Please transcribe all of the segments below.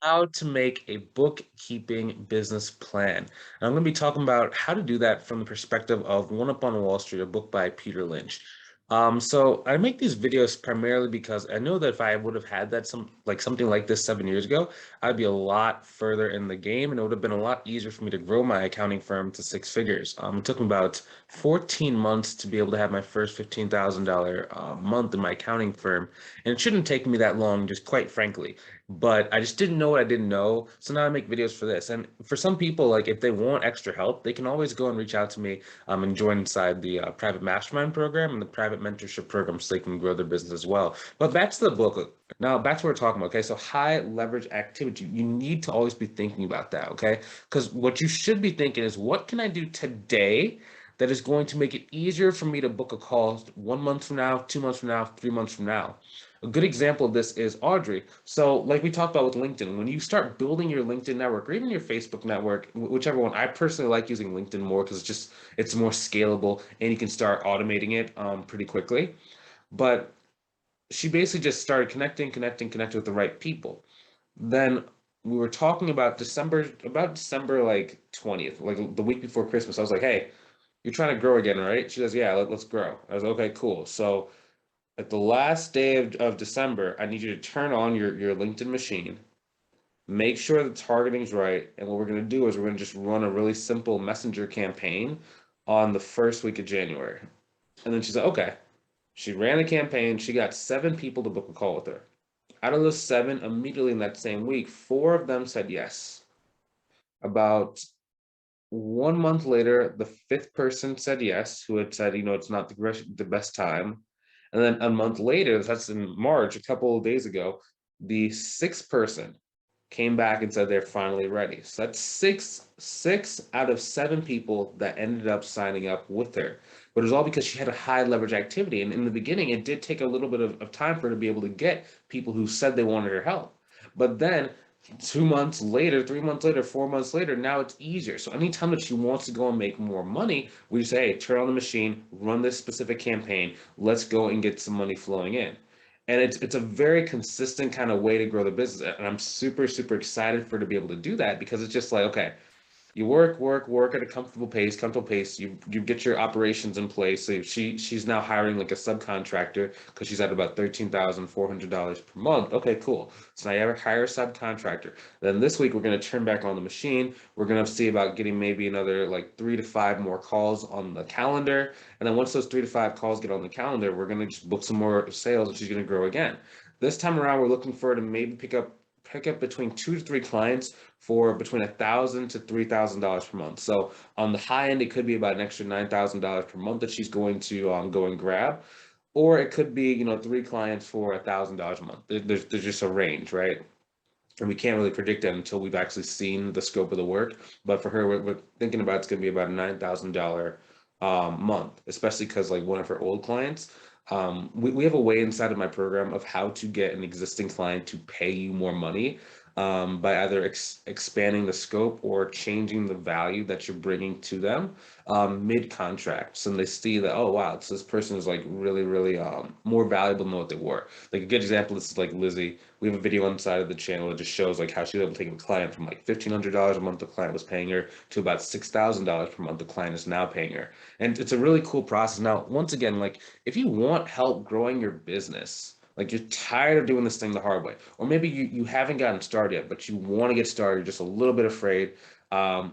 How to make a bookkeeping business plan. And I'm going to be talking about how to do that from the perspective of One Up on Wall Street, a book by Peter Lynch. So I make these videos primarily because I know that if I would have had that something like this 7 years ago, I'd be a lot further in the game, and it would have been a lot easier for me to grow my accounting firm to six figures. It took me about 14 months to be able to have my first $15,000 month in my accounting firm, and it shouldn't take me that long, just quite frankly, but I just didn't know what I didn't know. So now I make videos for this. And for some people, like if they want extra help, they can always go and reach out to me and join inside the private mastermind program and the private mentorship program so they can grow their business as well. But back to the book. Now, back to what we're talking about. Okay. So high leverage activity, you need to always be thinking about that. Okay. Because what you should be thinking is, what can I do today that is going to make it easier for me to book a call 1 month from now, 2 months from now, 3 months from now? A good example of this is Audrey. So, like we talked about with LinkedIn, when you start building your LinkedIn network or even your Facebook network, whichever one, I personally like using LinkedIn more because it's more scalable and you can start automating it pretty quickly. But she basically just started connecting with the right people. Then we were talking about December like 20th, like the week before Christmas. I was like, hey, you're trying to grow again, right? She goes, yeah, let's grow. I was like, okay, cool. So at the last day of December, I need you to turn on your LinkedIn machine, make sure the targeting's right, and what we're going to do is we're going to just run a really simple messenger campaign on the first week of January. And then she said, okay. She ran the campaign. She got 7 people to book a call with her. Out of those 7, immediately in that same week, 4 of them said yes. About 1 month later, the 5th person said yes, who had said, it's not the best time. And then a month later, that's in March, a couple of days ago, the 6th person came back and said they're finally ready. So that's six out of 7 people that ended up signing up with her. But it was all because she had a high leverage activity. And in the beginning, it did take a little bit of time for her to be able to get people who said they wanted her help. But then 2 months later, 3 months later, 4 months later, now it's easier. So anytime that she wants to go and make more money, we say, hey, turn on the machine, run this specific campaign, let's go and get some money flowing in. And it's a very consistent kind of way to grow the business. And I'm super excited for her to be able to do that because it's just like, okay, you work at a comfortable pace. You get your operations in place. So she's now hiring like a subcontractor because she's at about $13,400 per month. Okay, cool. So now you have a hire a subcontractor. Then this week we're gonna turn back on the machine. We're gonna see about getting maybe another like 3 to 5 more calls on the calendar. And then once those 3 to 5 calls get on the calendar, we're gonna just book some more sales and she's gonna grow again. This time around, we're looking for her to maybe pick up between 2 to 3 clients for between $1,000 to $3,000 per month. So on the high end, it could be about an extra $9,000 per month that she's going to go and grab, or it could be 3 clients for $1,000 a month. There's just a range, right? And we can't really predict that until we've actually seen the scope of the work. But for her, we're thinking about it's going to be about a $9,000 month, especially because like one of her old clients, we have a way inside of my program of how to get an existing client to pay you more money by either expanding the scope or changing the value that you're bringing to them mid-contract. So they see that, oh, wow, so this person is like really more valuable than what they were. Like a good example, this is like Lizzie. We have a video inside of the channel that just shows like how she was able to take a client from like $1,500 a month the client was paying her to about $6,000 per month the client is now paying her. And it's a really cool process. Now, once again, like if you want help growing your business, like you're tired of doing this thing the hard way, or maybe you haven't gotten started yet, but you want to get started, you're just a little bit afraid. And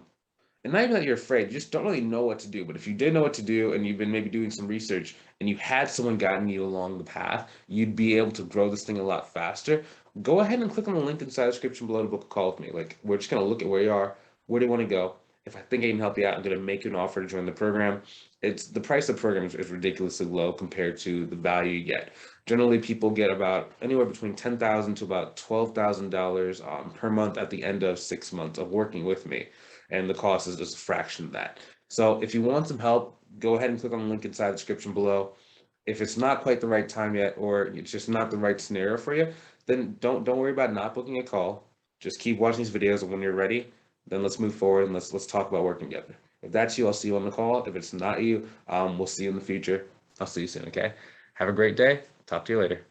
not even that you're afraid, you just don't really know what to do. But if you did know what to do and you've been maybe doing some research and you had someone guiding you along the path, you'd be able to grow this thing a lot faster. Go ahead and click on the link inside the description below to book a call with me. Like we're just gonna look at where you are, where do you want to go. If I think I can help you out, I'm gonna make you an offer to join the program. It's the price of the program is ridiculously low compared to the value you get. Generally, people get about anywhere between $10,000 to about $12,000 per month at the end of 6 months of working with me, and the cost is just a fraction of that. So if you want some help, go ahead and click on the link inside the description below. If it's not quite the right time yet, or it's just not the right scenario for you, then don't worry about not booking a call. Just keep watching these videos, and when you're ready, then let's move forward and let's talk about working together. If that's you, I'll see you on the call. If it's not you, we'll see you in the future. I'll see you soon, okay? Have a great day. Talk to you later.